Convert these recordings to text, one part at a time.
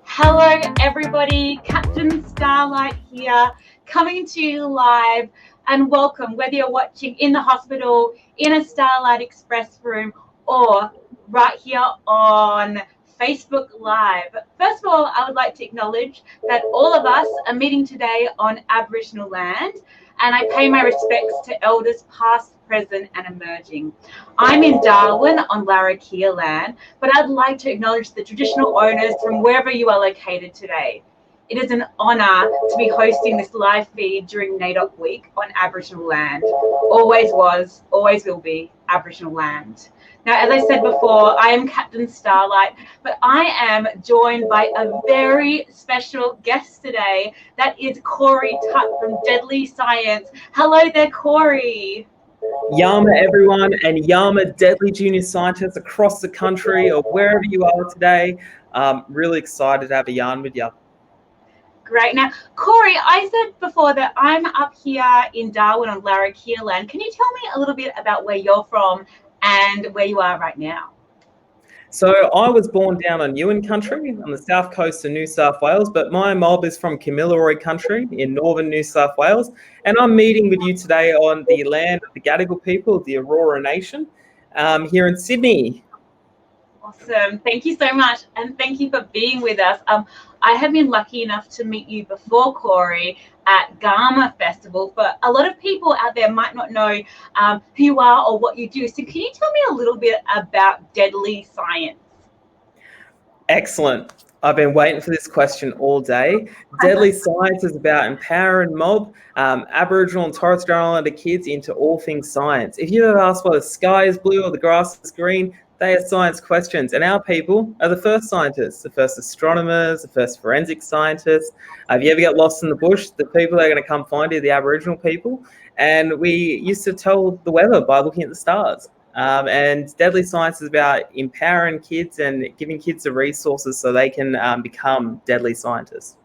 Hello everybody, Captain Starlight here, coming to you live, and welcome whether you're watching in the hospital, in a Starlight Express room, or right here on Facebook Live. First of all, I would like to acknowledge that all of us are meeting today on Aboriginal land, and I pay my respects to elders past, present and emerging. I'm in Darwin on Larrakia land, but I'd like to acknowledge the traditional owners from wherever you are located today. It is an honour to be hosting this live feed during NAIDOC week on Aboriginal land. Always was, always will be Aboriginal land. Now, as I said before, I am Captain Starlight, but I am joined by a very special guest today. That is Corey Tutt from DeadlyScience. Hello there, Corey. Yama everyone, and Yama deadly junior scientists across the country or wherever you are today. Really excited to have a yarn with you. Great. Now, Corey, I said before that I'm up here in Darwin on Larrakia land. Can you tell me a little bit about where you're from and where you are right now? So I was born down on Yuin country on the south coast of New South Wales, but my mob is from Kamilaroi country in northern New South Wales. And I'm meeting with you today on the land of the Gadigal people, the Aurora Nation, here in Sydney. Awesome. Thank you so much. And thank you for being with us. I have been lucky enough to meet you before, Corey, at Gama Festival, but a lot of people out there might not know who you are or what you do. So can you tell me a little bit about DeadlyScience? Excellent. I've been waiting for this question all day. DeadlyScience is about empowering mob, Aboriginal and Torres Strait Islander kids into all things science. If you ever ask why the sky is blue or the grass is green, they are science questions, and our people are the first scientists, the first astronomers, the first forensic scientists. If you ever get lost in the bush, the people that are going to come find you are the Aboriginal people. And we used to tell the weather by looking at the stars. And DeadlyScience is about empowering kids and giving kids the resources so they can become deadly scientists.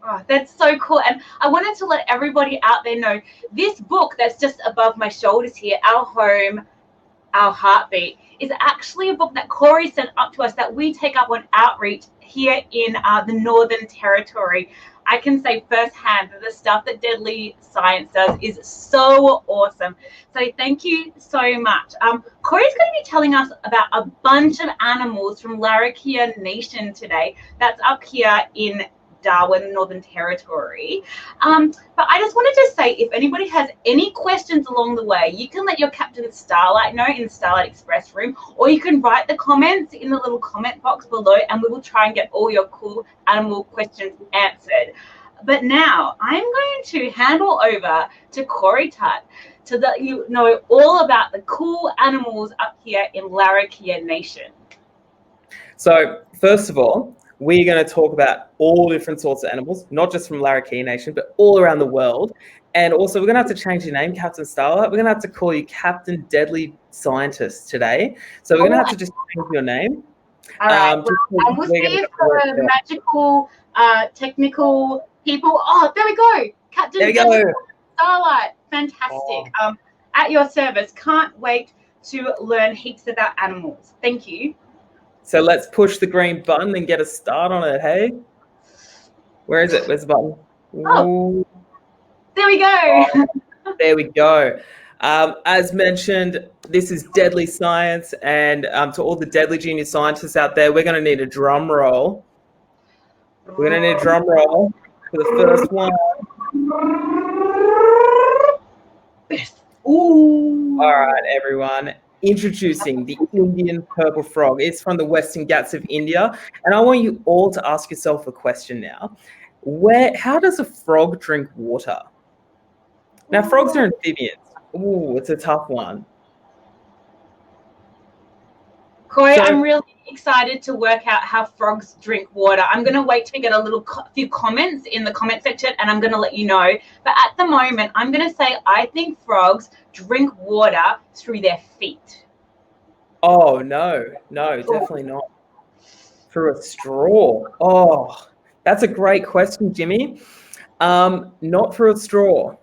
Oh, that's so cool. And I wanted to let everybody out there know this book that's just above my shoulders here, Our Home, Our Heartbeat, is actually a book that Corey sent up to us that we take up on outreach here in the Northern Territory. I can say firsthand that the stuff that DeadlyScience does is so awesome. So thank you so much. Corey's going to be telling us about a bunch of animals from Larrakia Nation today. That's up here in Darwin, Northern Territory. But I just wanted to say, if anybody has any questions along the way, you can let your Captain Starlight know in the Starlight Express room, or you can write the comments in the little comment box below, and we will try and get all your cool animal questions answered. But now I'm going to hand over to Corey Tutt to let you know all about the cool animals up here in Larrakia Nation. So first of all, we're going to talk about all different sorts of animals, not just from Larrakia Nation, but all around the world. And also, we're going to have to change your name, Captain Starlight. We're going to have to call you Captain Deadly Scientist today. So we're going to have to just change your name. All right. I will see for magical, technical people. Oh, there we go. Captain Deadly Starlight. Fantastic. Oh. At your service. Can't wait to learn heaps about animals. Thank you. So let's push the green button and get a start on it, hey? Where is it? Where's the button? Oh, there we go. Oh, there we go. As mentioned, this is DeadlyScience, and to all the deadly junior scientists out there, we're going to need a drum roll. We're going to need a drum roll for the first one. Ooh. All right, everyone. Introducing the Indian purple frog. It's from the Western Ghats of India. And I want you all to ask yourself a question now. How does a frog drink water? Now, frogs are amphibians. Ooh, it's a tough one. Corey, I'm really excited to work out how frogs drink water. I'm going to wait to get a few comments in the comment section, and I'm going to let you know. But at the moment, I'm going to say I think frogs drink water through their feet. Oh, no, definitely not. Through a straw. Oh, that's a great question, Jimmy. Not through a straw.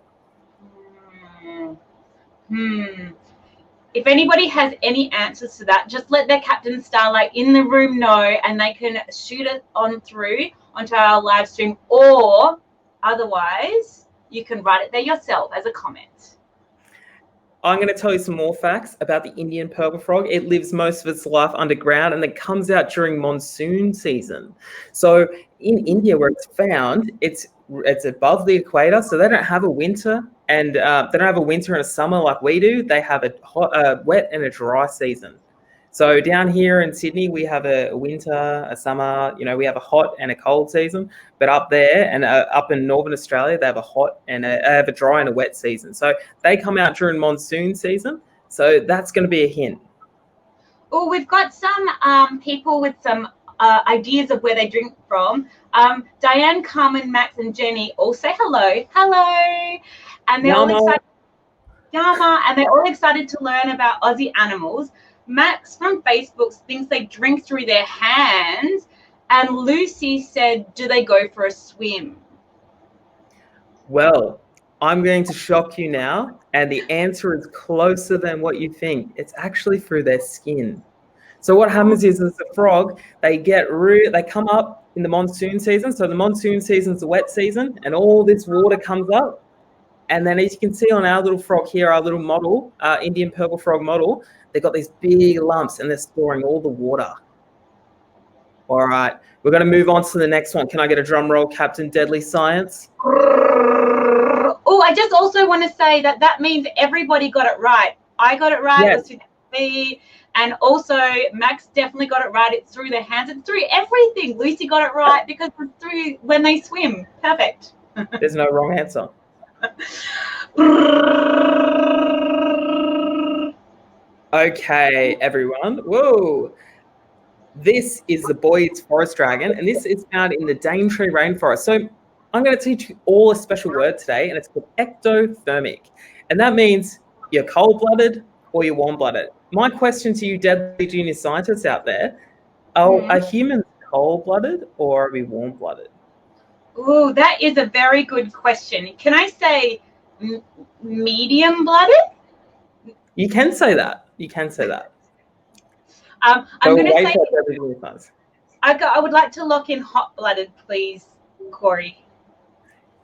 if anybody has any answers to that, just let their Captain Starlight in the room know, and they can shoot it on through onto our live stream, or otherwise you can write it there yourself as a comment. I'm going to tell you some more facts about the Indian purple frog. It lives most of its life underground and then comes out during monsoon season. So in India, where it's found, it's above the equator, so they don't have a winter, and they don't have a winter and a summer like we do. They have a wet and a dry season. So down here in Sydney, we have a winter, a summer, we have a hot and a cold season. But up there and up in Northern Australia, they have a hot and have a dry and a wet season. So they come out during monsoon season. So that's going to be a hint. Oh, we've got some people with some ideas of where they drink from. Diane, Carmen, Max, and Jenny all say hello. Hello. And they're all excited. Yama, and they're all excited to learn about Aussie animals. Max from Facebook thinks they drink through their hands, and Lucy said, do they go for a swim? Well, I'm going to shock you now, and the answer is closer than what you think. It's actually through their skin. So what happens is, as a frog, they come up in the monsoon season. So the monsoon season is the wet season, and all this water comes up. And then, as you can see on our little frog here, our little model, Indian purple frog model, they've got these big lumps and they're storing all the water. All right, we're going to move on to the next one. Can I get a drum roll, Captain Deadly Science? Oh, I just also want to say that means everybody got it right. I got it right. Yes. It was through the feet. And also, Max definitely got it right. It's through their hands. It's through everything. Lucy got it right because it's through when they swim. Perfect. There's no wrong answer. Okay, everyone. Whoa. This is the Boyd's forest dragon, and this is found in the Daintree rainforest. So I'm going to teach you all a special word today, and it's called ectothermic. And that means you're cold-blooded or you're warm-blooded. My question to you, deadly junior scientists out there, are humans cold-blooded or are we warm-blooded? Ooh, that is a very good question. Can I say medium-blooded? You can say that. You can say that. I'm going to say I would like to lock in hot-blooded, please, Corey.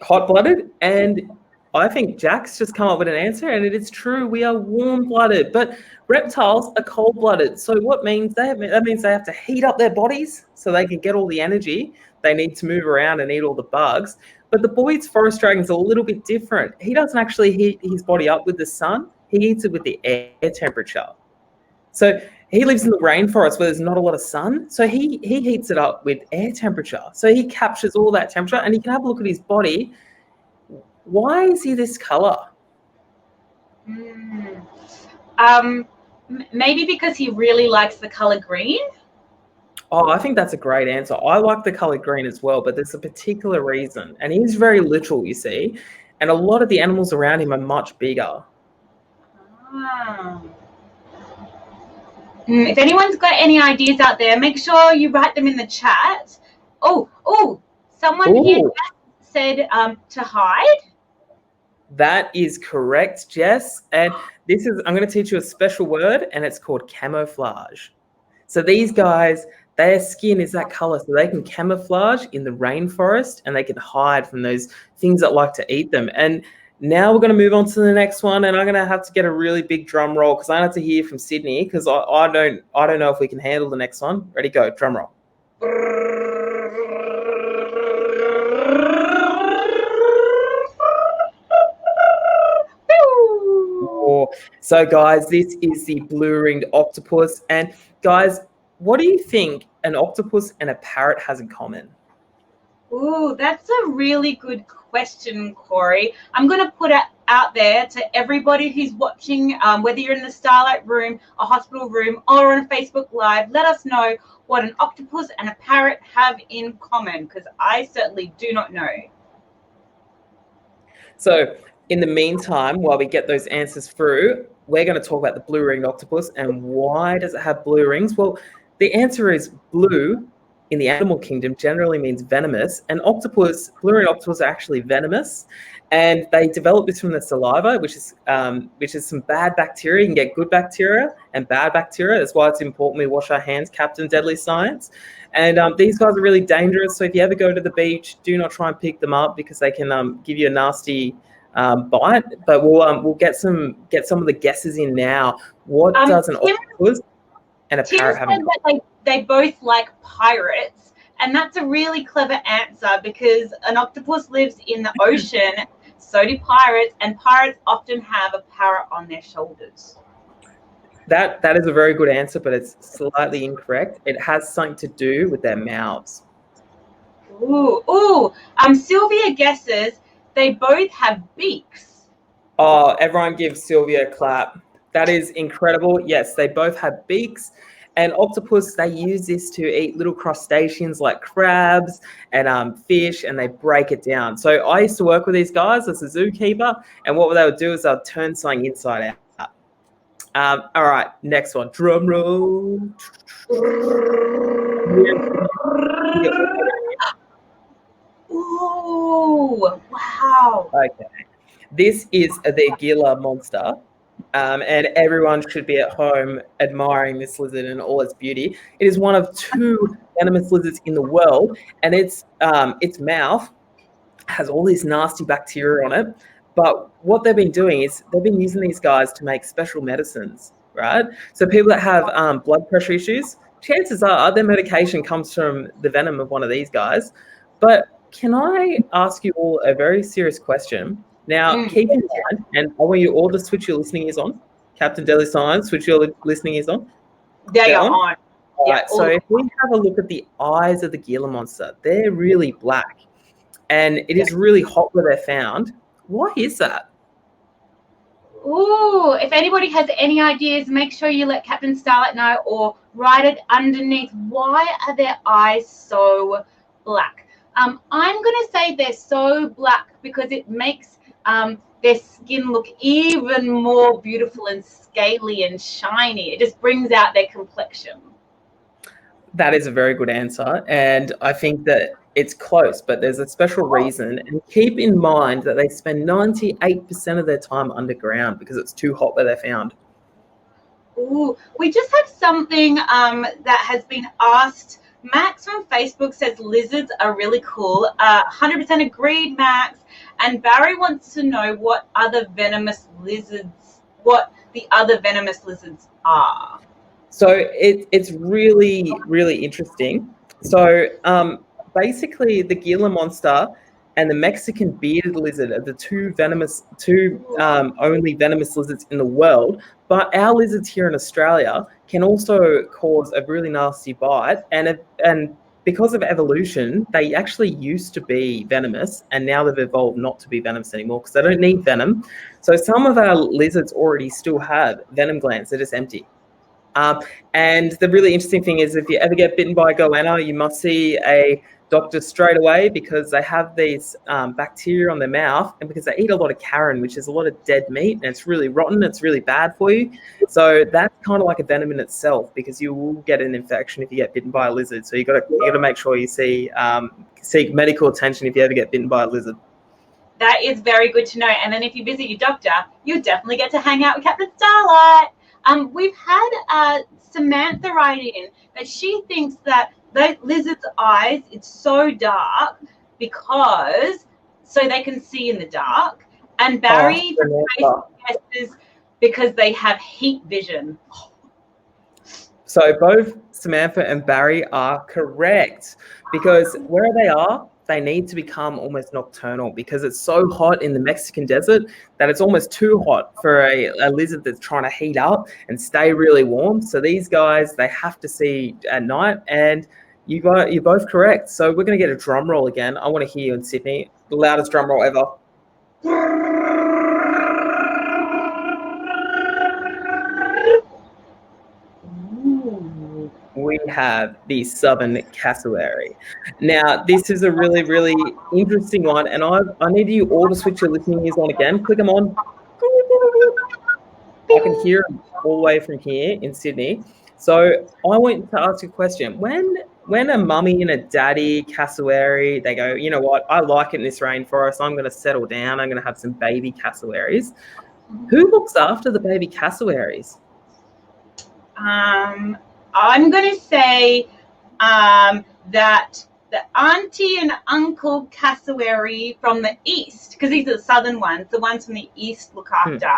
Hot-blooded, and I think Jack's just come up with an answer, and it is true. We are warm-blooded, but reptiles are cold-blooded. So what means that means they have to heat up their bodies so they can get all the energy they need to move around and eat all the bugs. But the Boyd's forest dragon is a little bit different. He doesn't actually heat his body up with the sun. He heats it with the air temperature. So he lives in the rainforest where there's not a lot of sun. So he heats it up with air temperature. So he captures all that temperature, and you can have a look at his body. Why is he this color? Maybe because he really likes the color green. Oh, I think that's a great answer. I like the color green as well, but there's a particular reason. And he's very little, you see. And a lot of the animals around him are much bigger. If anyone's got any ideas out there, make sure you write them in the chat. Someone here said to hide. That is correct, Jess. And I'm going to teach you a special word, and it's called camouflage. So these guys, their skin is that color, so they can camouflage in the rainforest, and they can hide from those things that like to eat them. And now we're going to move on to the next one, and I'm going to have to get a really big drum roll because I have to hear from Sydney because I don't know if we can handle the next one. Ready, go, drum roll. So guys, this is the blue-ringed octopus, and guys, what do you think an octopus and a parrot has in common? Ooh, that's a really good question, Corey. I'm going to put it out there to everybody who's watching, whether you're in the Starlight room, a hospital room, or on Facebook Live. Let us know what an octopus and a parrot have in common, because I certainly do not know. So in the meantime, while we get those answers through, we're going to talk about the blue-ringed octopus and why does it have blue rings? Well, the answer is blue in the animal kingdom generally means venomous, and blue-ringed octopus are actually venomous, and they develop this from the saliva, which is some bad bacteria. You can get good bacteria and bad bacteria. That's why it's important we wash our hands, Captain Deadly Science. And these guys are really dangerous. So if you ever go to the beach, do not try and pick them up because they can give you a nasty bite. But we'll get some of the guesses in now. What does an octopus and a parrot have in common? That they both like pirates, and that's a really clever answer because an octopus lives in the ocean, so do pirates, and pirates often have a parrot on their shoulders. That is a very good answer, but it's slightly incorrect. It has something to do with their mouths. Ooh. Sylvia guesses they both have beaks. Oh, everyone give Sylvia a clap. That is incredible. Yes, they both have beaks. And octopus, they use this to eat little crustaceans like crabs and fish, and they break it down. So I used to work with these guys as a zookeeper, and what they would do is they'll turn something inside out. All right, next one. Drum roll. Ooh, wow. Okay. This is the Gila Monster. And everyone should be at home admiring this lizard and all its beauty. It is one of 2 venomous lizards in the world, and its mouth has all these nasty bacteria on it. But what they've been doing is they've been using these guys to make special medicines, right? So people that have blood pressure issues, chances are their medication comes from the venom of one of these guys. But can I ask you all a very serious question? Now, keep in mind, and I want you all to switch your listening ears on. Captain Deadly Science, switch your listening ears on. They are on. All right, so if we have a look at the eyes of the Gila Monster, they're really black. And it is really hot where they're found. Why is that? Ooh, if anybody has any ideas, make sure you let Captain Starlight know or write it underneath. Why are their eyes so black? I'm going to say they're so black because it makes their skin look even more beautiful and scaly and shiny. It just brings out their complexion. That is a very good answer. And I think that it's close, but there's a special reason. And keep in mind that they spend 98% of their time underground because it's too hot where they're found. Ooh, we just have something that has been asked. Max from Facebook says lizards are really cool. 100% agreed, Max. And Barry wants to know what the other venomous lizards are. So it's really, really interesting. So basically the Gila Monster and the Mexican bearded lizard are the two only venomous lizards in the world. But our lizards here in Australia can also cause a really nasty bite. And because of evolution, they actually used to be venomous, and now they've evolved not to be venomous anymore because they don't need venom. So some of our lizards already still have venom glands. They're just empty. And the really interesting thing is if you ever get bitten by a goanna, you must see a doctor straight away because they have these bacteria on their mouth, and because they eat a lot of carrion, which is a lot of dead meat, and it's really rotten, it's really bad for you. So that's kind of like a venom in itself because you will get an infection if you get bitten by a lizard. So you got to make sure you seek medical attention if you ever get bitten by a lizard. That is very good to know. And then if you visit your doctor, you definitely get to hang out with Captain Starlight. We've had Samantha write in that she thinks that the lizard's eyes, it's so dark because so they can see in the dark. And Barry guesses because they have heat vision. So both Samantha and Barry are correct because where they are, they need to become almost nocturnal because it's so hot in the Mexican desert that it's almost too hot for a lizard that's trying to heat up and stay really warm. So these guys, they have to see at night, and you're both correct. So we're going to get a drum roll again. I want to hear you in Sydney. The loudest drum roll ever. We have the southern cassowary. Now, this is a really, really interesting one, and I need you all to switch your listening ears on again. Click them on. I can hear them all the way from here in Sydney. So I want to ask you a question. When when a mummy and a daddy cassowary, they go, you know what, I like it in this rainforest. I'm going to settle down. I'm going to have some baby cassowaries. Who looks after the baby cassowaries? I'm going to say that the auntie and uncle cassowary from the east, because these are the southern ones, the ones from the east look after.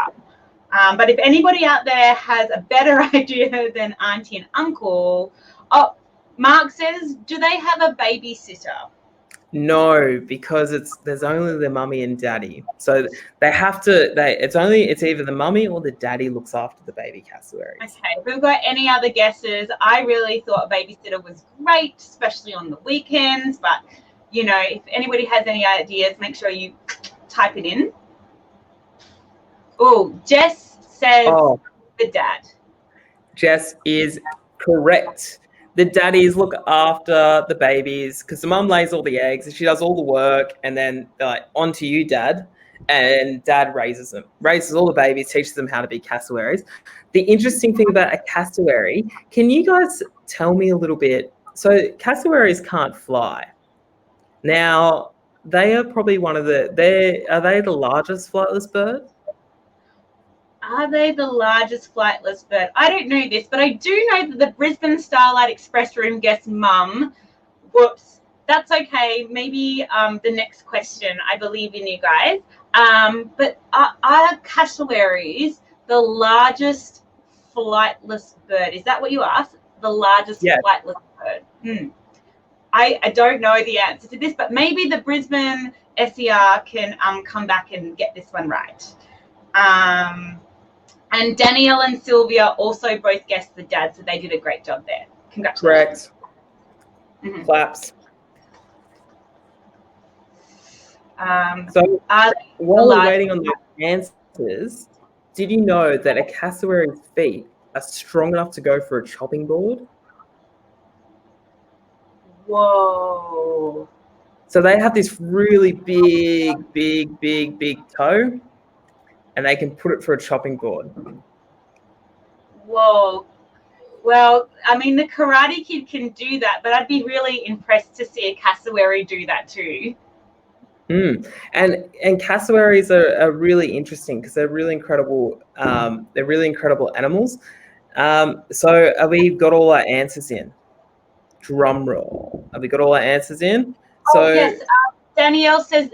But if anybody out there has a better idea than auntie and uncle, Mark says, do they have a babysitter? No, because there's only the mummy and daddy. So they have to. It's either the mummy or the daddy looks after the baby cassowaries. Okay, if we've got any other guesses, I really thought a babysitter was great, especially on the weekends. But you know, if anybody has any ideas, make sure you type it in. Oh, Jess says the dad. Jess is correct. The daddies look after the babies because the mum lays all the eggs and she does all the work, and then they're like, on to you, dad. And dad raises all the babies, teaches them how to be cassowaries. The interesting thing about a cassowary, can you guys tell me a little bit? So cassowaries can't fly. Now, they are probably are they the largest flightless bird? Are they the largest flightless bird? I don't know this, but I do know that the Brisbane Starlight Express Room guest mum, whoops, that's okay. Maybe the next question. I believe in you guys. But are cassowaries the largest flightless bird? Is that what you asked? The largest flightless bird? I don't know the answer to this, but maybe the Brisbane SER can come back and get this one right. And Danielle and Sylvia also both guessed the dad, so they did a great job there. Congratulations. Correct. Claps. So while we're waiting on the answers, did you know that a cassowary's feet are strong enough to go for a chopping board? Whoa. So they have this really big toe, and they can put it for a chopping board. Whoa. Well, I mean, the Karate Kid can do that, but I'd be really impressed to see a cassowary do that too. And cassowaries are really interesting because they're really incredible. They're really incredible animals. So have we got all our answers in? Drum roll. Have we got all our answers in? So yes. Danielle says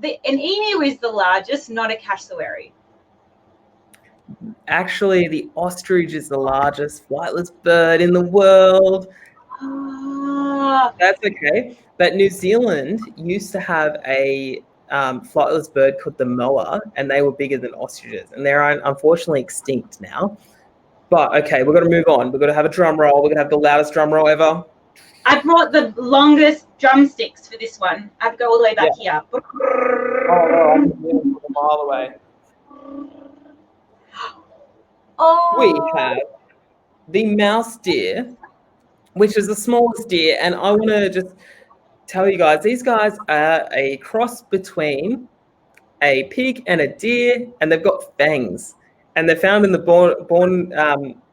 an emu is the largest, not a cassowary. Actually, the ostrich is the largest flightless bird in the world. That's okay. But New Zealand used to have a flightless bird called the moa, and they were bigger than ostriches, and they're unfortunately extinct now. But okay, we've got to move on. We've got to have a drum roll. We're going to have the loudest drum roll ever. I brought the longest drumsticks for this one. I have to go all the way back here. Oh, I'm a mile away. We have the mouse deer, which is the smallest deer, and I want to just tell you guys, these guys are a cross between a pig and a deer, and they've got fangs, and they're found in the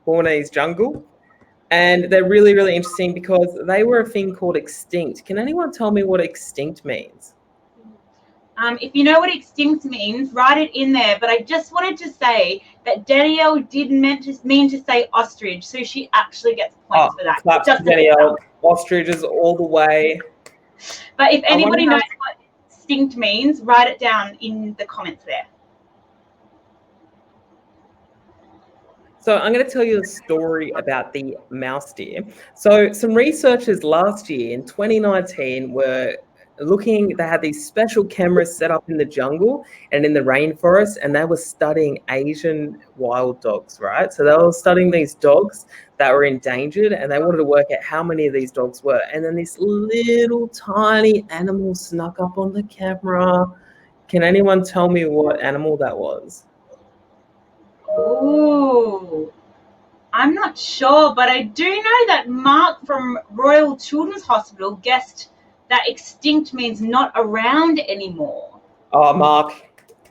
Bornese jungle, and they're really, really interesting because they were a thing called extinct. Can anyone tell me what extinct means? If you know what extinct means, write it in there. But I just wanted to say that Danielle did mean to say ostrich, so she actually gets points for that. Claps to Danielle. Ostriches all the way. But if anybody knows what extinct means, write it down in the comments there. So I'm going to tell you a story about the mouse deer. So some researchers last year in 2019 were they had these special cameras set up in the jungle and in the rainforest, and they were studying Asian wild dogs, right? So they were studying these dogs that were endangered, and they wanted to work out how many of these dogs were. And then this little tiny animal snuck up on the camera. Can anyone tell me what animal that was? Oh, I'm not sure, but I do know that Mark from Royal Children's Hospital guessed that extinct means not around anymore. Oh, Mark,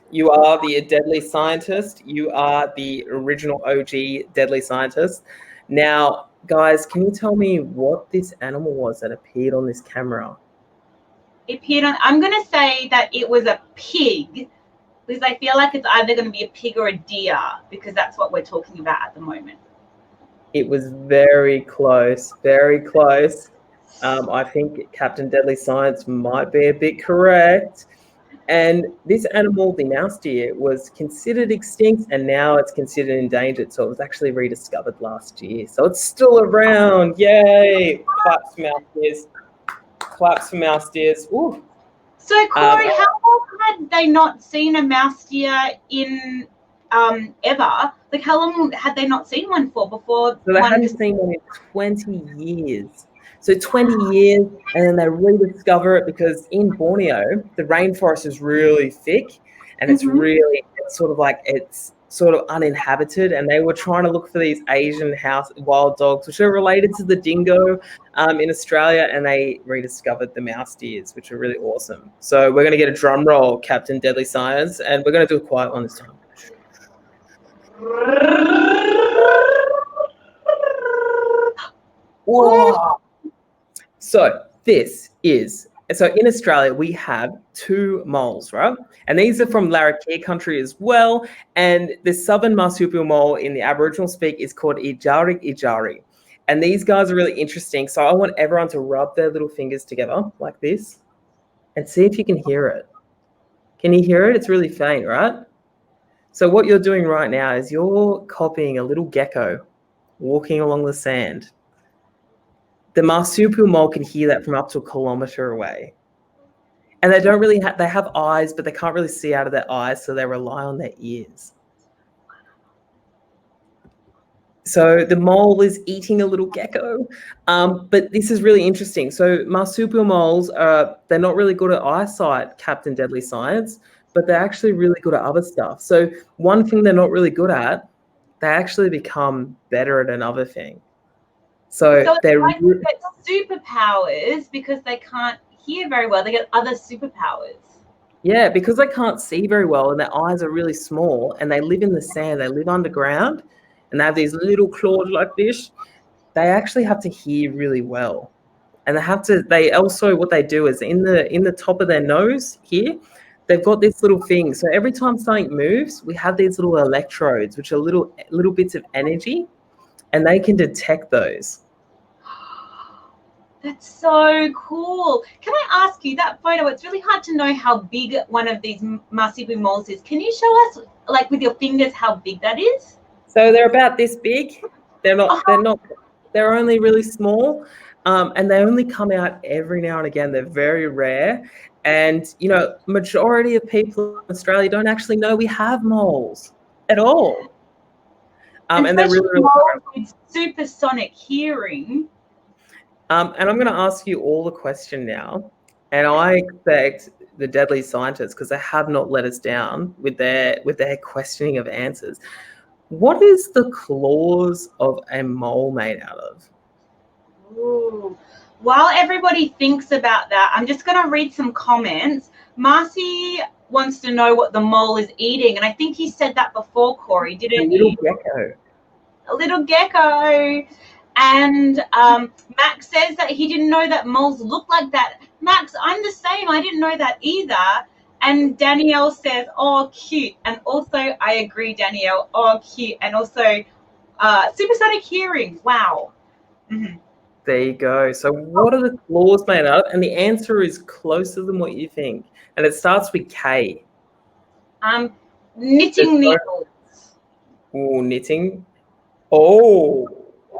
you are the deadly scientist. You are the original OG deadly scientist. Now, Guys, can you tell me what this animal was that appeared on this camera? It appeared on, I'm going to say that it was a pig, because I feel like it's either going to be a pig or a deer, because that's what we're talking about at the moment. It was very close, very close. I think Captain Deadly Science might be a bit correct. And this animal, the mouse deer, was considered extinct and now it's considered endangered. So it was actually rediscovered last year. So it's still around. Yay! Claps for mouse deers. Claps for mouse deers. Ooh. So, Corey, how long had they not seen a mouse deer in ever? Like, how long had they not seen one for before? So they hadn't seen one in 20 years. So 20 years, and then they rediscover it because in Borneo, the rainforest is really thick and it's really, it's sort of uninhabited. And they were trying to look for these Asian wild dogs, which are related to the dingo in Australia. And they rediscovered the mouse deers, which are really awesome. So we're going to get a drum roll, Captain Deadly Science, and we're going to do a quiet one this time. Whoa. So in Australia, we have 2 moles, right? And these are from Larrakia country as well. And the southern marsupial mole in the Aboriginal speak is called Ijari. And these guys are really interesting. So I want everyone to rub their little fingers together like this and see if you can hear it. Can you hear it? It's really faint, right? So what you're doing right now is you're copying a little gecko walking along the sand. The marsupial mole can hear that from up to a kilometre away. And they don't really they have eyes, but they can't really see out of their eyes, so they rely on their ears. So the mole is eating a little gecko. But this is really interesting. So marsupial moles, they're not really good at eyesight, Captain Deadly Science, but they're actually really good at other stuff. So one thing they're not really good at, they actually become better at another thing. So they're like they get superpowers because they can't hear very well. They get other superpowers. Yeah, because they can't see very well and their eyes are really small and they live in the sand, they live underground and they have these little claws like this. They actually have to hear really well. And they also, what they do is in the top of their nose here, they've got this little thing. So every time something moves, we have these little electrodes, which are little bits of energy, and they can detect those. That's so cool. Can I ask you, that photo, it's really hard to know how big one of these marsupial moles is. Can you show us, like with your fingers, how big that is? So they're about this big. They're only really small. And they only come out every now and again. They're very rare. And, majority of people in Australia don't actually know we have moles at all. And they're really with supersonic hearing. And I'm going to ask you all the question now. And I expect the Deadly Scientists, because they have not let us down with their questioning of answers. What is the claws of a mole made out of? Ooh. While everybody thinks about that, I'm just going to read some comments. Marcy wants to know what the mole is eating, and I think he said that before, Corey, didn't you? Gecko. A little gecko. And Max says that he didn't know that moles look like that. Max, I'm the same. I didn't know that either. And Danielle says, oh, cute. And also, I agree, Danielle. Oh, cute. And also, supersonic hearing. Wow. Mm-hmm. There you go. So what are the claws made out of? And the answer is closer than what you think. And it starts with K. Knitting needles. Oh, knitting. Oh,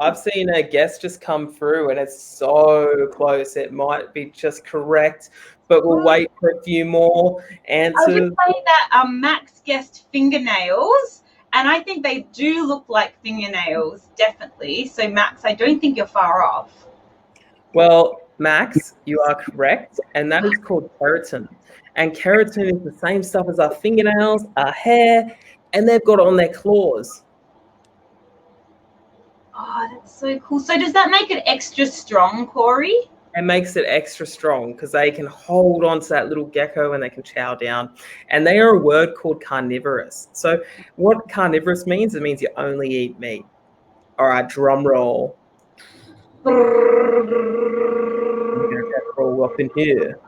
I've seen a guess just come through and it's so close. It might be just correct, but we'll wait for a few more answers. I would say that Max guessed fingernails, and I think they do look like fingernails, definitely. So, Max, I don't think you're far off. Well, Max, you are correct, and that is called keratin. And keratin is the same stuff as our fingernails, our hair, and they've got it on their claws. Oh, that's so cool. So does that make it extra strong, Corey? It makes it extra strong because they can hold on to that little gecko and they can chow down. And they are a word called carnivorous. So what carnivorous means, it means you only eat meat. All right, drum roll. I'm gonna roll up in here.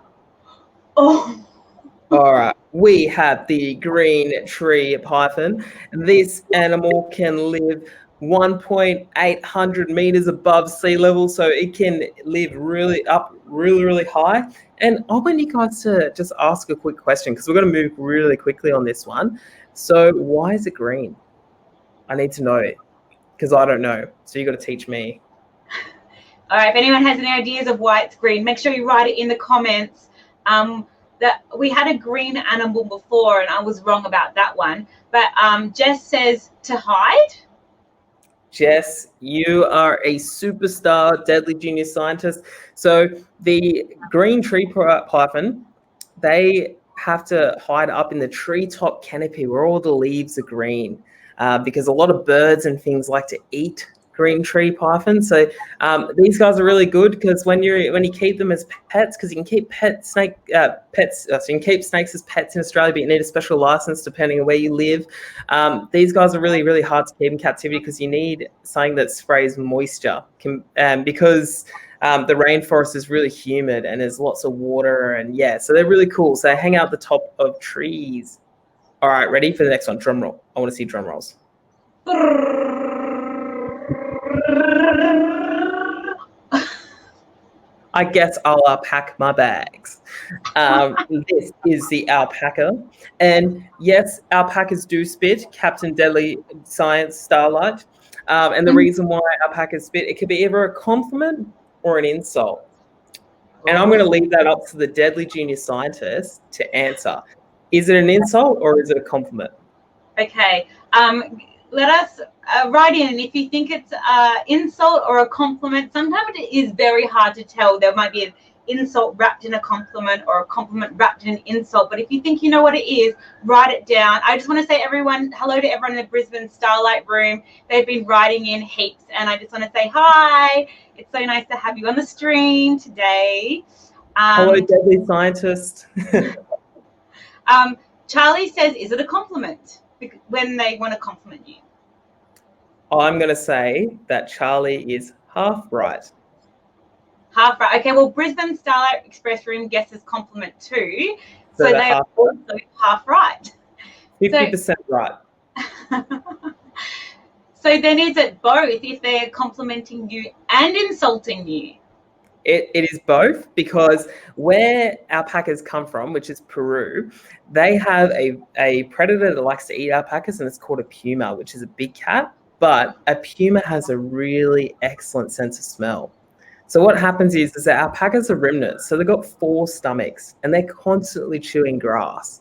Oh. All right, we have the green tree python. This animal can live 1,800 meters above sea level, so it can live really high. And I want you guys to just ask a quick question because we're going to move really quickly on this one. So why is it green? I need to know because I don't know. So you got to teach me. All right, if anyone has any ideas of why it's green, make sure you write it in the comments. That we had a green animal before and I was wrong about that one. But Jess says to hide. Jess, you are a superstar, deadly genius scientist. So the green tree python, they have to hide up in the treetop canopy where all the leaves are green because a lot of birds and things like to eat green tree python. So these guys are really good because when you keep them as pets, because you can keep so you can keep snakes as pets in Australia, but you need a special license depending on where you live. These guys are really, really hard to keep in captivity because you need something that sprays moisture because the rainforest is really humid and there's lots of water and so they're really cool. So they hang out the top of trees. All right, ready for the next one? Drum roll. I want to see drum rolls. I guess I'll pack my bags. This is the alpaca. And yes, alpacas do spit, Captain Deadly Science Starlight. And the reason why alpacas spit, it could be either a compliment or an insult. And I'm going to leave that up to the deadly genius scientist to answer. Is it an insult or is it a compliment? Okay. Let us write in if you think it's an insult or a compliment. Sometimes it is very hard to tell. There might be an insult wrapped in a compliment or a compliment wrapped in an insult. But if you think you know what it is, write it down. I just want to say hello to everyone in the Brisbane Starlight room. They've been writing in heaps. And I just want to say hi. It's so nice to have you on the stream today. Hello, deadly scientist. Charlie says, is it a compliment when they want to compliment you? I'm going to say that Charlie is half right. Half right. Okay, well, Brisbane Starlight Express Room guesses compliment too. So they are also half right. 50% right. So then is it both if they're complimenting you and insulting you? It is both because where alpacas come from, which is Peru, they have a predator that likes to eat alpacas, and it's called a puma, which is a big cat. But a puma has a really excellent sense of smell. So what happens is that alpacas are ruminants. So they've got 4 stomachs, and they're constantly chewing grass.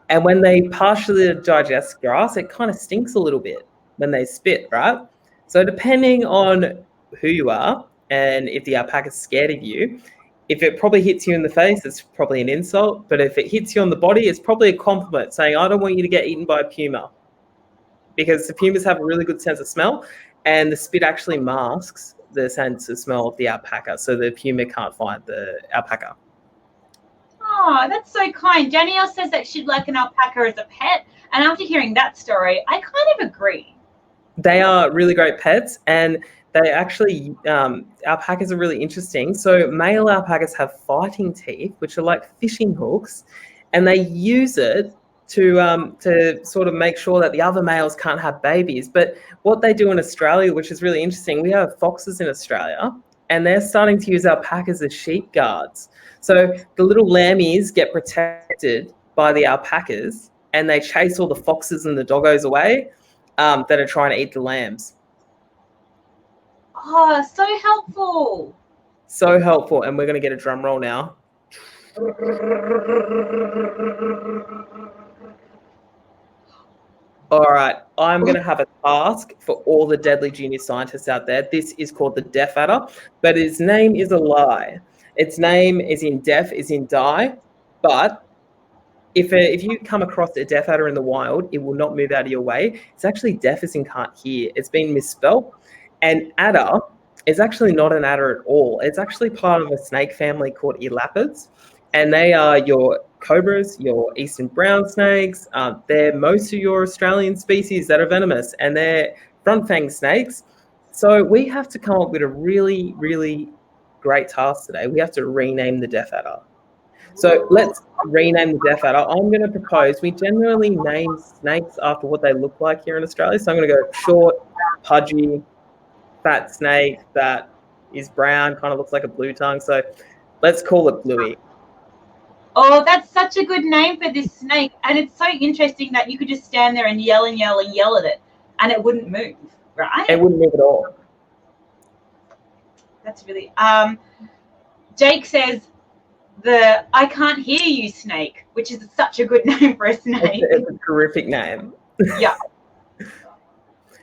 And when they partially digest grass, it kind of stinks a little bit when they spit, right? So depending on who you are, and if the alpaca is scared of you, if it probably hits you in the face, it's probably an insult. But if it hits you on the body, it's probably a compliment saying, I don't want you to get eaten by a puma. Because the pumas have a really good sense of smell, and the spit actually masks the sense of smell of the alpaca. So the puma can't find the alpaca. Oh, that's so kind. Danielle says that she'd like an alpaca as a pet. And after hearing that story, I kind of agree. They are really great pets, and they actually, alpacas are really interesting. So male alpacas have fighting teeth, which are like fishing hooks, and they use it to sort of make sure that the other males can't have babies. But what they do in Australia, which is really interesting, we have foxes in Australia, and they're starting to use alpacas as sheep guards. So the little lammies get protected by the alpacas, and they chase all the foxes and the doggos away that are trying to eat the lambs. Oh, so helpful. So helpful. And we're going to get a drum roll now. All right. I'm going to have a task for all the deadly genius scientists out there. This is called the deaf adder, but its name is a lie. Its name is in deaf, is in die, but if you come across a deaf adder in the wild, it will not move out of your way. It's actually deaf as in can't hear. It's been misspelled. And adder is actually not an adder at all. It's actually part of a snake family called elapids. And they are your cobras, your eastern brown snakes. They're most of your Australian species that are venomous. And they're front fang snakes. So we have to come up with a really, really great task today. We have to rename the death adder. So let's rename the death adder. I'm going to propose, we generally name snakes after what they look like here in Australia. So I'm going to go short, pudgy, fat snake that is brown, kind of looks like a blue tongue. So let's call it Bluey. Oh, that's such a good name for this snake. And it's so interesting that you could just stand there and yell and yell and yell at it and it wouldn't move, right? It wouldn't move at all. That's really... Jake says, I can't hear you snake, which is such a good name for a snake. It's a terrific name. Yeah.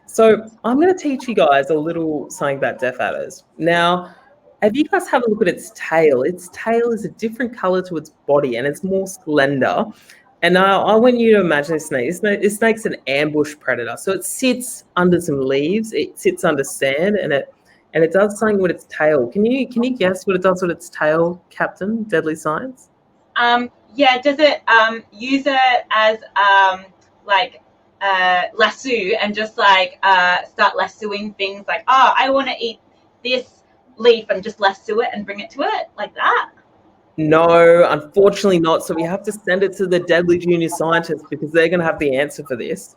So I'm going to teach you guys a little something about death adders. Now, if you guys have a look at its tail is a different color to its body and it's more slender. And now I want you to imagine this snake. This snake's an ambush predator. So it sits under some leaves, it sits under sand, and it does something with its tail. Can you guess what it does with its tail, Captain Deadly Science? Yeah, does it use it as lasso and just start lassoing things like, oh, I want to eat this leaf and just lasso it and bring it to it like that? No, unfortunately not. So we have to send it to the Deadly Junior Scientists because they're going to have the answer for this.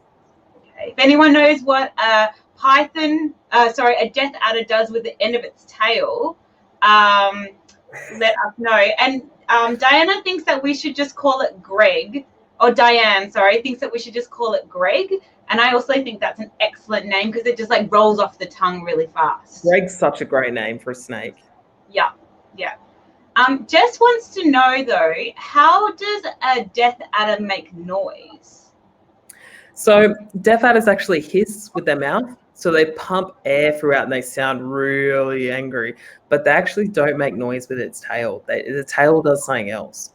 Okay. If anyone knows what a death adder does with the end of its tail, let us know. And Diana thinks that we should just call it Greg, or Diane, sorry, thinks that we should just call it Greg. And I also think that's an excellent name because it just rolls off the tongue really fast. Greg's such a great name for a snake. Yeah, yeah. Jess wants to know though, how does a death adder make noise? So death adders actually hiss with their mouth. So they pump air throughout and they sound really angry, but they actually don't make noise with its tail. The tail does something else.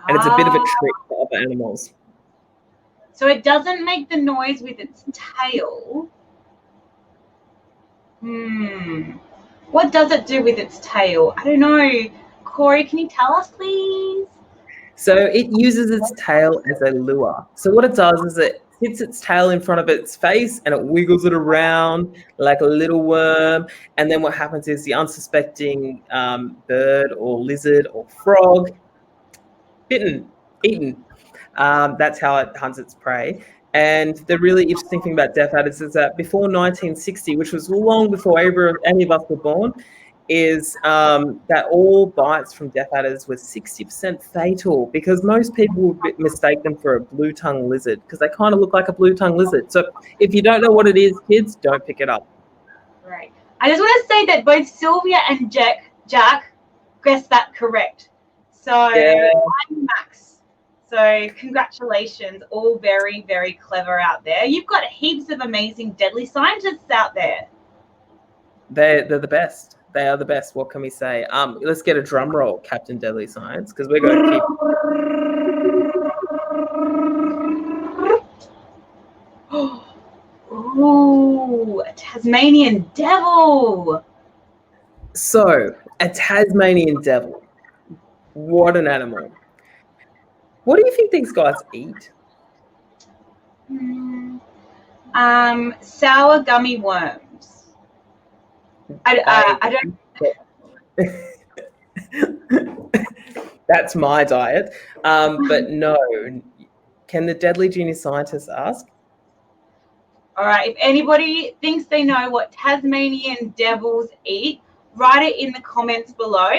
And it's a bit of a trick for other animals. So it doesn't make the noise with its tail. What does it do with its tail? I don't know. Corey, can you tell us, please? So it uses its tail as a lure. So what it does is it sits its tail in front of its face and it wiggles it around like a little worm. And then what happens is the unsuspecting bird or lizard or frog, bitten, eaten. That's how it hunts its prey. And the really interesting thing about death adders is that before 1960, which was long before any of us were born, is that all bites from death adders were 60% fatal because most people would mistake them for a blue-tongued lizard because they kind of look like a blue-tongued lizard. So if you don't know what it is, kids, don't pick it up. Right. I just want to say that both Sylvia and Jack guessed that correct. So Yeah. I'm Max. So congratulations, all very, very clever out there. You've got heaps of amazing deadly scientists out there. They're the best. They are the best. What can we say? Let's get a drum roll, Captain Deadly Science, because we're going to keep. Ooh, a Tasmanian devil. So, a Tasmanian devil. What an animal. What do you think these guys eat? Sour gummy worms. I don't. That's my diet. But no. Can the Deadly Junior Scientists ask? All right. If anybody thinks they know what Tasmanian devils eat, write it in the comments below.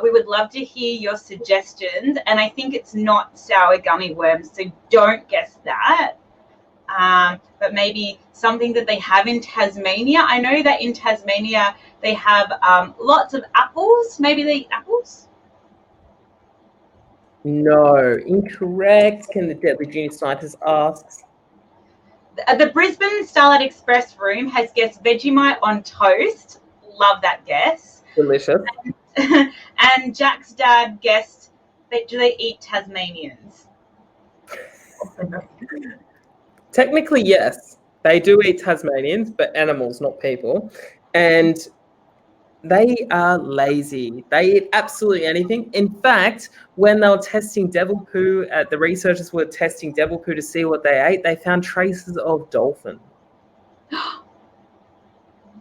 We would love to hear your suggestions. And I think it's not sour gummy worms, so don't guess that. But maybe something that they have in Tasmania. I know that in Tasmania they have lots of apples. Maybe they eat apples? No, incorrect. Can the Deadly Junior Scientist ask? The Brisbane Starlight Express room has guessed Vegemite on toast. Love that guess. Delicious. And Jack's dad guessed that do they eat Tasmanians? Technically, yes. They do eat Tasmanians, but animals, not people. And they are lazy. They eat absolutely anything. In fact, when they were testing devil poo, the researchers were testing devil poo to see what they ate, they found traces of dolphin.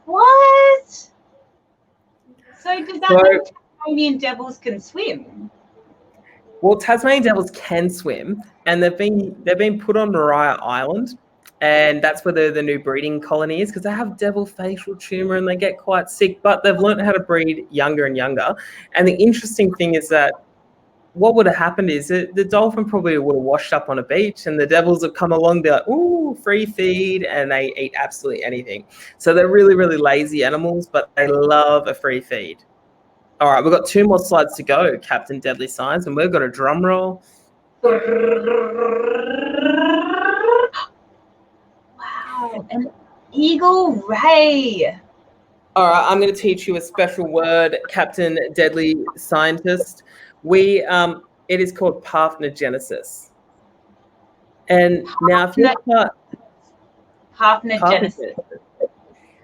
What? So does that mean Tasmanian devils can swim? Well, Tasmanian devils can swim, and they've been put on Maria Island, and that's where the new breeding colony is, because they have devil facial tumor and they get quite sick, but they've learned how to breed younger and younger. And the interesting thing is that what would have happened is that the dolphin probably would have washed up on a beach, and the devils have come along, they're like, ooh, free feed, and they eat absolutely anything. So they're really, really lazy animals, but they love a free feed. All right, we've got 2 more slides to go, Captain Deadly Science, and we've got a drum roll. Wow, an eagle ray. All right, I'm going to teach you a special word, Captain Deadly Scientist. It is called parthenogenesis. And now, if you're Parthenogenesis.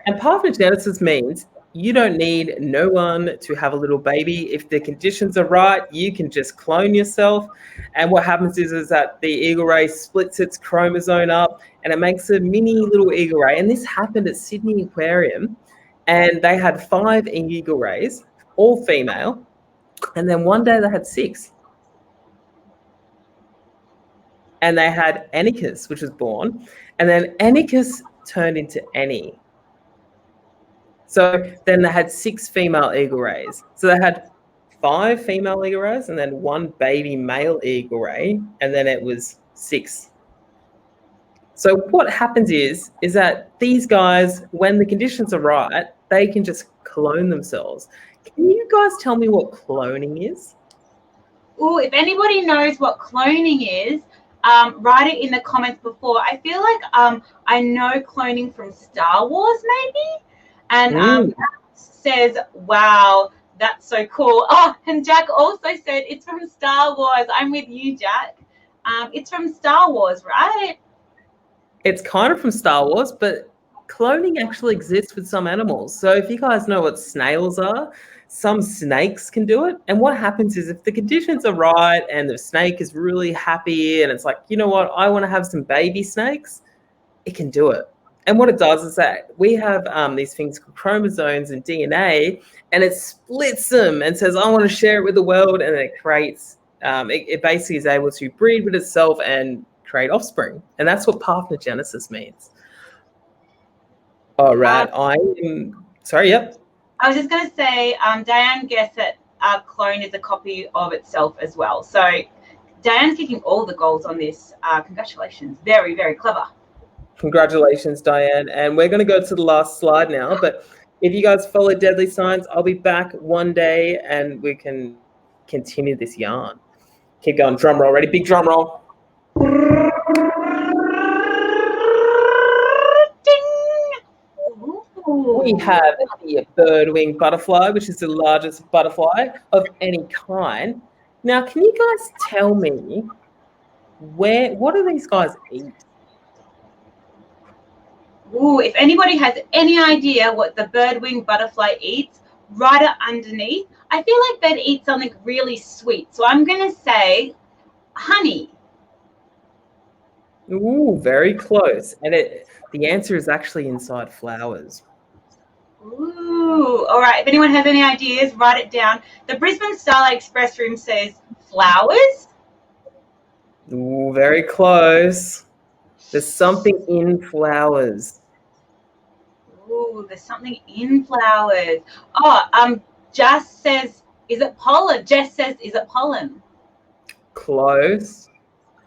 And parthenogenesis means you don't need no one to have a little baby. If the conditions are right, you can just clone yourself. And what happens is that the eagle ray splits its chromosome up and it makes a mini little eagle ray. And this happened at Sydney Aquarium. And they had 5 eagle rays, all female. And then one day they had 6. And they had Anicus, which was born. And then Anicus turned into Annie. So then they had 6 female eagle rays. So they had 5 female eagle rays and then 1 baby male eagle ray, and then it was 6. So what happens is that these guys, when the conditions are right, they can just clone themselves. Can you guys tell me what cloning is? Oh, if anybody knows what cloning is, write it in the comments before. I feel like I know cloning from Star Wars, maybe. And says, wow, that's so cool. Oh, and Jack also said it's from Star Wars. I'm with you, Jack. It's from Star Wars, right? It's kind of from Star Wars, but cloning actually exists with some animals. So if you guys know what snails are, some snakes can do it. And what happens is if the conditions are right and the snake is really happy and it's like, you know what, I want to have some baby snakes, it can do it. And what it does is that we have these things called chromosomes and DNA, and it splits them and says, I want to share it with the world. And it creates, it basically is able to breed with itself and create offspring. And that's what parthenogenesis means. All right. Sorry, yep. I was just going to say, Diane guessed that a clone is a copy of itself as well. So Diane's kicking all the goals on this. Congratulations. Very, very clever. Congratulations, Diane. And we're going to go to the last slide now. But if you guys follow Deadly Science, I'll be back one day and we can continue this yarn. Keep going. Drum roll. Ready? Big drum roll. We have the bird-winged butterfly, which is the largest butterfly of any kind. Now, can you guys tell me what do these guys eat? Ooh, if anybody has any idea what the bird-winged butterfly eats, write it underneath. I feel like they'd eat something really sweet. So I'm going to say honey. Ooh, very close. And the answer is actually inside flowers. Ooh, all right. If anyone has any ideas, write it down. The Brisbane Starlight Express room says flowers. Ooh, very close. There's something in flowers. Ooh, there's something in flowers. Oh, Jess says, is it pollen? Jess says, is it pollen? Close.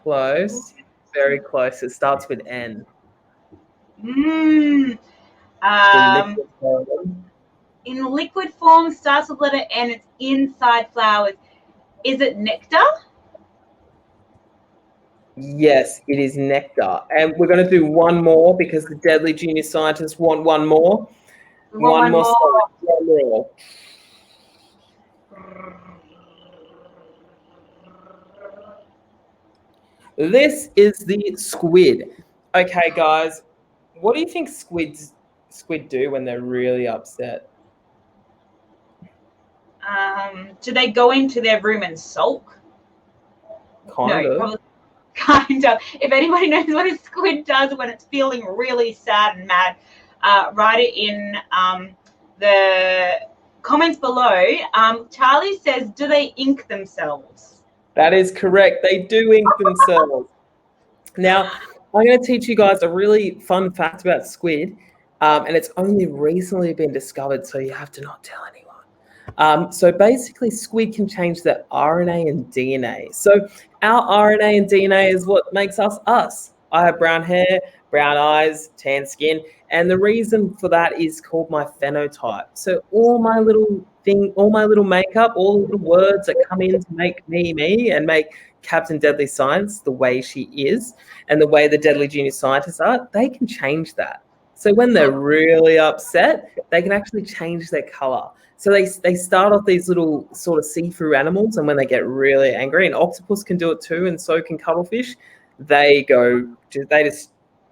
Close. Very close. It starts with N. In liquid form, starts with letter N. It's inside flowers. Is it nectar? Yes, it is nectar. And we're going to do one more because the Deadly Junior Scientists want one more. One more. This is the squid. Okay, guys, what do you think squid do when they're really upset? Do they go into their room and sulk? Kind of. Probably, kind of. If anybody knows what a squid does when it's feeling really sad and mad, write it in comments below, Charlie says, do they ink themselves? That is correct. They do ink themselves. Now, I'm going to teach you guys a really fun fact about squid, and it's only recently been discovered, so you have to not tell anyone. So basically, squid can change their RNA and DNA. So our RNA and DNA is what makes us us. I have brown hair, brown eyes, tan skin, and the reason for that is called my phenotype. So all my little makeup, all the little words that come in to make me and make Captain Deadly Science the way she is and the way the Deadly Junior Scientists are, they can change that. So when they're really upset, they can actually change their color. So they start off these little sort of see-through animals, and when they get really angry, and octopus can do it too, and so can cuttlefish, they just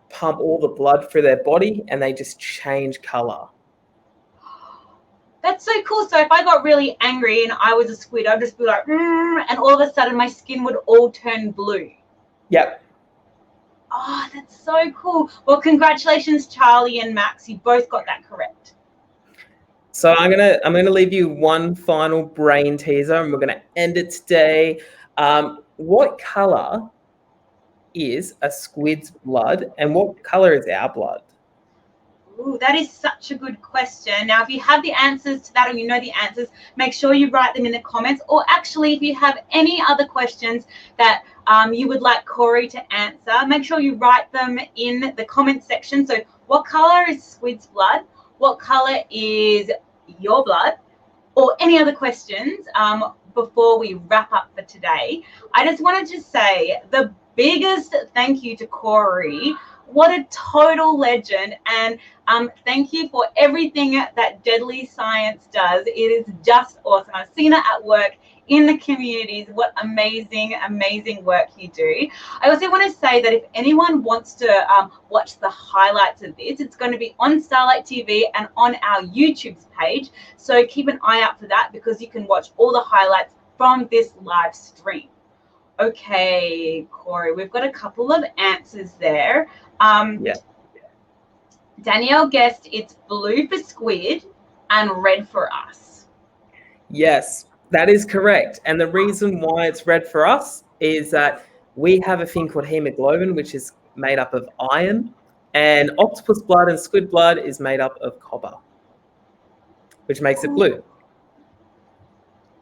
pump all the blood through their body and they just change color. That's so cool. So if I got really angry and I was a squid, I'd just be like, and all of a sudden my skin would all turn blue. Yep. Oh, that's so cool. Well, congratulations, Charlie and Max. You both got that correct. So I'm gonna leave you one final brain teaser, and we're gonna end it today. What color is a squid's blood, and what color is our blood? Ooh, that is such a good question. Now, if you have the answers to that, or you know the answers, make sure you write them in the comments. Or actually, if you have any other questions that you would like Corey to answer, make sure you write them in the comment section. So what color is squid's blood? What color is your blood? Or any other questions before we wrap up for today. I just wanted to say the biggest thank you to Corey. What a total legend. And thank you for everything that Deadly Science does. It is just awesome. I've seen it at work, in the communities. What amazing, amazing work you do. I also want to say that if anyone wants to watch the highlights of this, it's going to be on Starlight TV and on our YouTube page. So keep an eye out for that, because you can watch all the highlights from this live stream. Okay, Corey, we've got a couple of answers there. Yeah. Danielle guessed it's blue for squid and red for us. Yes, that is correct. And the reason why it's red for us is that we have a thing called hemoglobin, which is made up of iron, and octopus blood and squid blood is made up of copper, which makes it blue.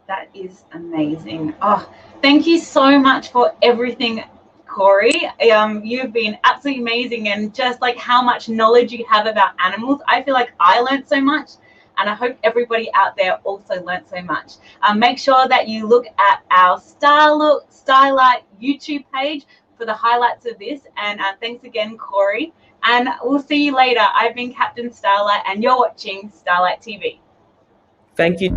That is amazing. Oh, thank you so much for everything, Corey. You've been absolutely amazing, and just like how much knowledge you have about animals. I feel like I learned so much, and I hope everybody out there also learned so much. Make sure that you look at our Starlight YouTube page for the highlights of this. And thanks again, Corey. And we'll see you later. I've been Captain Starlight, and you're watching Starlight TV. Thank you.